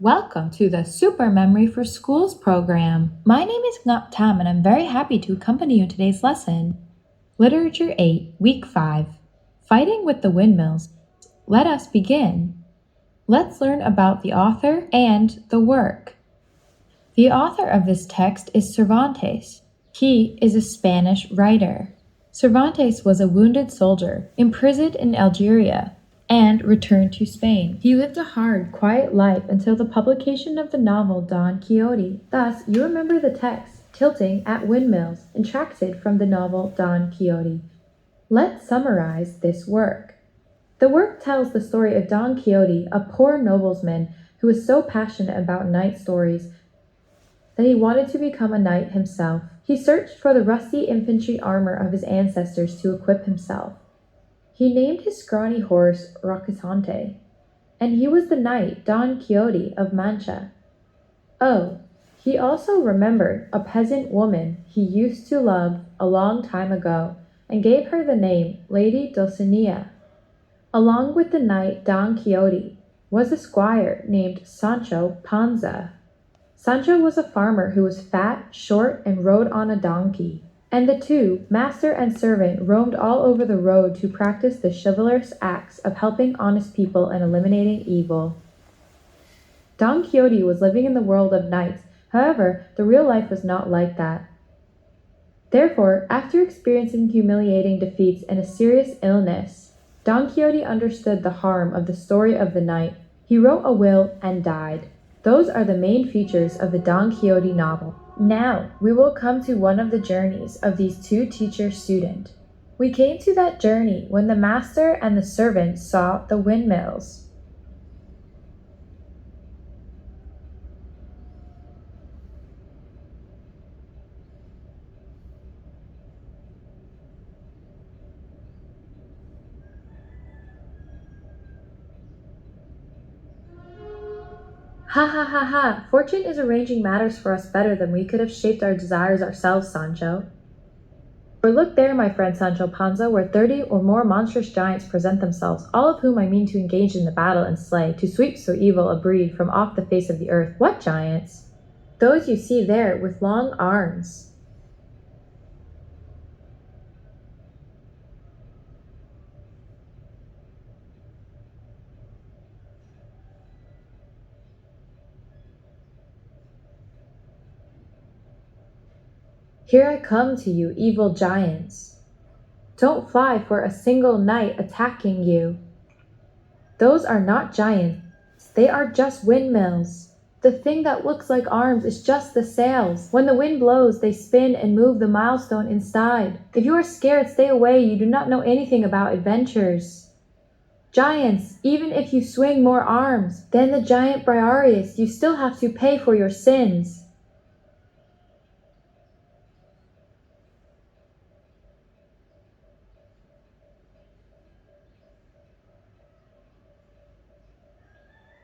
Welcome to the Super Memory for Schools program. My name is TRad N THị NGỌC TΑM and I'm very happy to accompany you in today's lesson. Literature 8, Week 5, Fighting with the Windmills. Let us begin. Let's learn about the author and the work. The author of this text is Cervantes. He is a Spanish writer. Cervantes was a wounded soldier, imprisoned in Algeria, and returned to Spain. He lived a hard, quiet life until the publication of the novel Don Quixote. Thus, you remember the text, tilting at windmills, extracted from the novel Don Quixote. Let's summarize this work. The work tells the story of Don Quixote, a poor nobleman who was so passionate about knight stories that he wanted to become a knight himself. He searched for the rusty infantry armor of his ancestors to equip himself. He named his scrawny horse Rocinante, and he was the knight Don Quixote of Mancha. Oh, he also remembered a peasant woman he used to love a long time ago and gave her the name Lady Dulcinea. Along with the knight Don Quixote was a squire named Sancho Panza. Sancho was a farmer who was fat, short, and rode on a donkey. And the two, master and servant, roamed all over the road to practice the chivalrous acts of helping honest people and eliminating evil. Don Quixote was living in the world of knights, however, the real life was not like that. Therefore, after experiencing humiliating defeats and a serious illness, Don Quixote understood the harm of the story of the knight. He wrote a will and died. Those are the main features of the Don Quixote novel. Now, we will come to one of the journeys of these two teacher-student. We came to that journey when the master and the servant saw the windmills. Ha ha ha ha! Fortune is arranging matters for us better than we could have shaped our desires ourselves, Sancho. For look there, my friend Sancho Panza, where 30 or more monstrous giants present themselves, all of whom I mean to engage in the battle and slay, to sweep so evil a breed from off the face of the earth. What giants? Those you see there with long arms. Here I come to you, evil giants. Don't fly for a single knight attacking you. Those are not giants, they are just windmills. The thing that looks like arms is just the sails. When the wind blows, they spin and move the milestone inside. If you are scared, stay away. You do not know anything about adventures. Giants, even if you swing more arms than the giant Briareus, you still have to pay for your sins.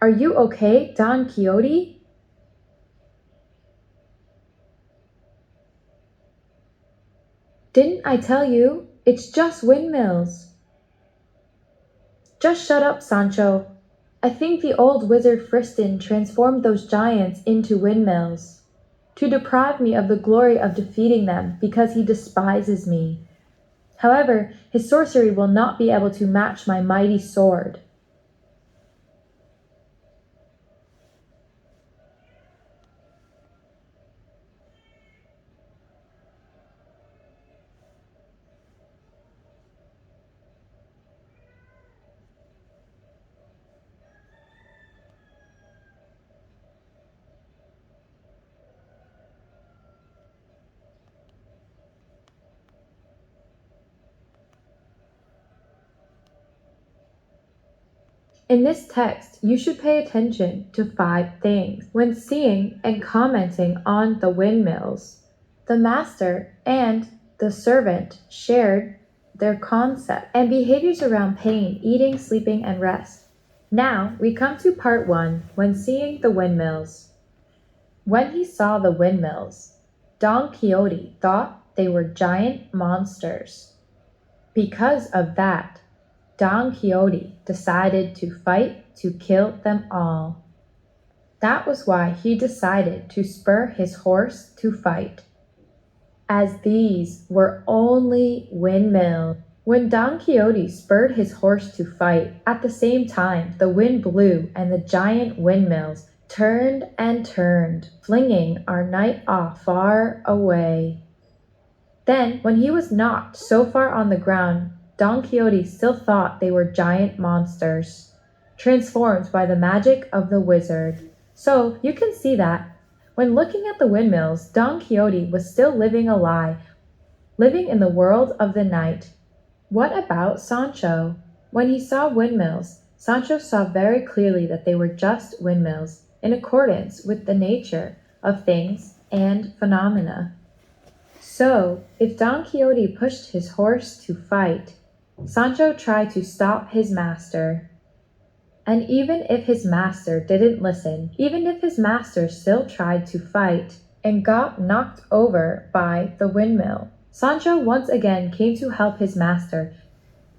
Are you okay, Don Quixote? Didn't I tell you? It's just windmills. Just shut up, Sancho. I think the old wizard Friston transformed those giants into windmills, to deprive me of the glory of defeating them because he despises me. However, his sorcery will not be able to match my mighty sword. In this text, you should pay attention to 5 things when seeing and commenting on the windmills. The master and the servant shared their concept and behaviors around pain, eating, sleeping, and rest. Now, we come to part 1, when seeing the windmills. When he saw the windmills, Don Quixote thought they were giant monsters. Because of that, Don Quixote decided to fight to kill them all. That was why he decided to spur his horse to fight, as these were only windmills. When Don Quixote spurred his horse to fight, at the same time the wind blew and the giant windmills turned and turned, flinging our knight off far away. Then, when he was knocked so far on the ground, Don Quixote still thought they were giant monsters, transformed by the magic of the wizard. So, you can see that, when looking at the windmills, Don Quixote was still living a lie, living in the world of the night. What about Sancho? When he saw windmills, Sancho saw very clearly that they were just windmills, in accordance with the nature of things and phenomena. So, if Don Quixote pushed his horse to fight, Sancho tried to stop his master. And even if his master didn't listen, even if his master still tried to fight and got knocked over by the windmill, Sancho once again came to help his master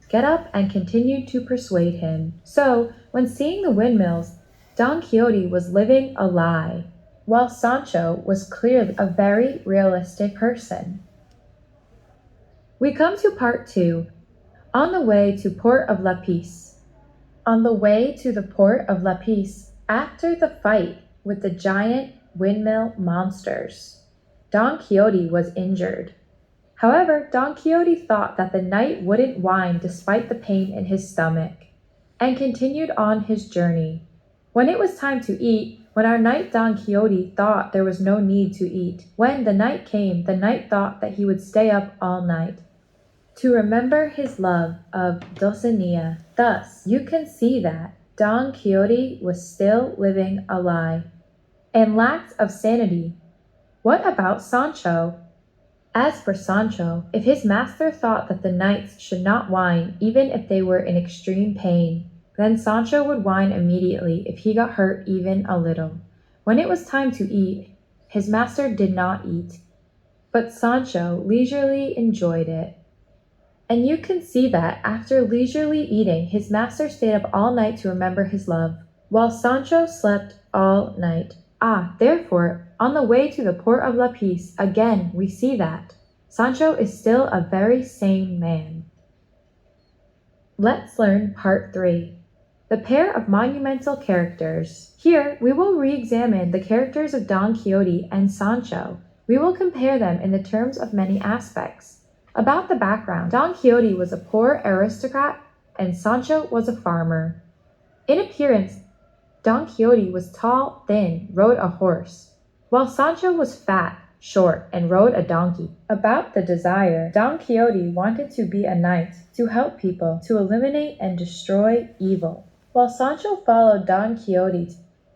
get up and continued to persuade him. So, when seeing the windmills, Don Quixote was living a lie, while Sancho was clearly a very realistic person. We come to part 2, on the way to port of Lapis. On the way to the port of Lapis, after the fight with the giant windmill monsters, Don Quixote was injured. However, Don Quixote thought that the knight wouldn't whine despite the pain in his stomach, and continued on his journey. When it was time to eat, when our knight Don Quixote thought there was no need to eat, when the night came, the knight thought that he would stay up all night to remember his love of Dulcinea. Thus, you can see that Don Quixote was still living a lie and lacked of sanity. What about Sancho? As for Sancho, if his master thought that the knights should not whine even if they were in extreme pain, then Sancho would whine immediately if he got hurt even a little. When it was time to eat, his master did not eat, but Sancho leisurely enjoyed it. And you can see that after leisurely eating, his master stayed up all night to remember his love, while Sancho slept all night. Therefore, on the way to the port of Lapis, again we see that Sancho is still a very sane man. Let's learn part 3. The pair of monumental characters. Here, we will re-examine the characters of Don Quixote and Sancho. We will compare them in the terms of many aspects. About the background, Don Quixote was a poor aristocrat and Sancho was a farmer. In appearance, Don Quixote was tall, thin, rode a horse, while Sancho was fat, short, and rode a donkey. About the desire, Don Quixote wanted to be a knight, to help people, to eliminate and destroy evil, while Sancho followed Don Quixote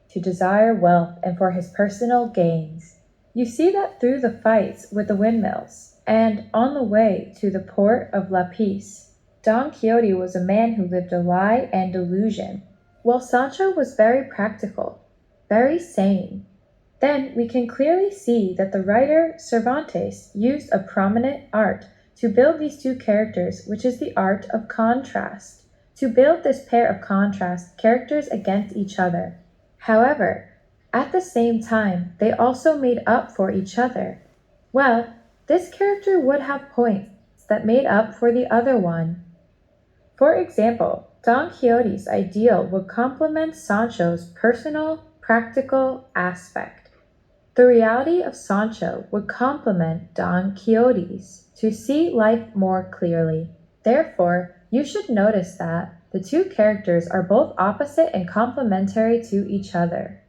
to desire wealth and for his personal gains. You see that through the fights with the windmills, and on the way to the port of Lapis, Don Quixote was a man who lived a lie and delusion, while Sancho was very practical, very sane. Then we can clearly see that the writer Cervantes used a prominent art to build these two characters, which is the art of contrast, to build this pair of contrast characters against each other. However, at the same time, they also made up for each other. Well, this character would have points that made up for the other one. For example, Don Quixote's ideal would complement Sancho's personal, practical aspect. The reality of Sancho would complement Don Quixote's to see life more clearly. Therefore, you should notice that the two characters are both opposite and complementary to each other.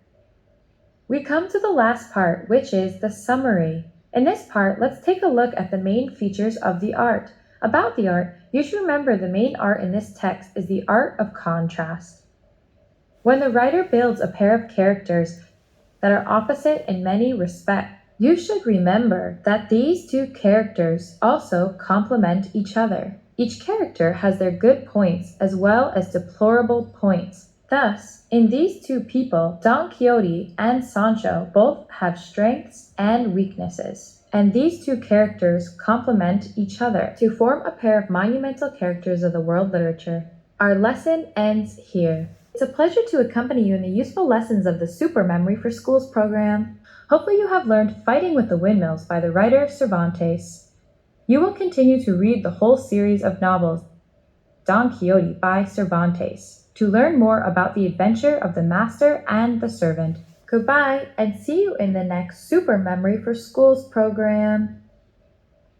We come to the last part, which is the summary. In this part, let's take a look at the main features of the art. About the art, you should remember the main art in this text is the art of contrast. When the writer builds a pair of characters that are opposite in many respects, you should remember that these two characters also complement each other. Each character has their good points as well as deplorable points. Thus, in these two people, Don Quixote and Sancho both have strengths and weaknesses, and these two characters complement each other to form a pair of monumental characters of the world literature. Our lesson ends here. It's a pleasure to accompany you in the useful lessons of the Super Memory for Schools program. Hopefully you have learned Fighting with the Windmills by the writer Cervantes. You will continue to read the whole series of novels Don Quixote by Cervantes to learn more about the adventure of the master and the servant. Goodbye, and see you in the next Super Memory for Schools program.